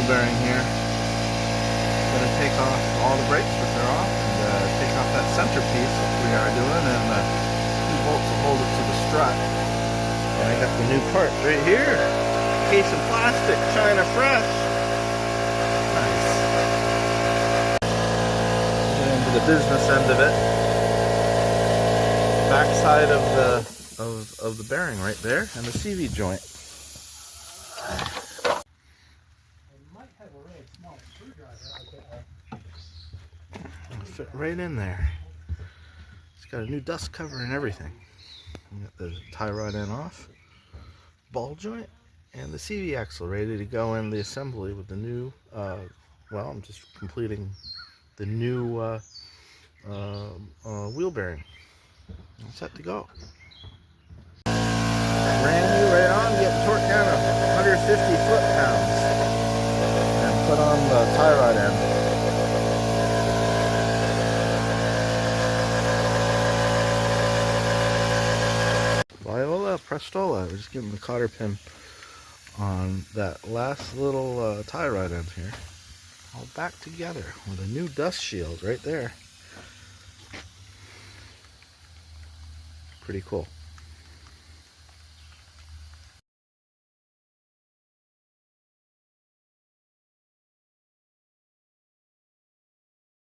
bearing here. Gonna take off all the brakes, which are off, and take off that centerpiece we are doing, and 2 bolts will hold it to the strut. And I got the new part right here. Case of plastic, China fresh. Nice. Get into the business end of it. Back side of the bearing right there, and the CV joint. It'll fit right in there. It's got a new dust cover and everything. You got the tie rod end off, ball joint, and the CV axle ready to go in the assembly with the new, well, I'm just completing the new wheel bearing. I'm set to go. Brand new right on, get the torque down to 150 foot-pounds. And put on the tie rod end. Viola, Prestola. We're just getting the cotter pin on that last little tie rod end here. All back together with a new dust shield right there. Pretty cool.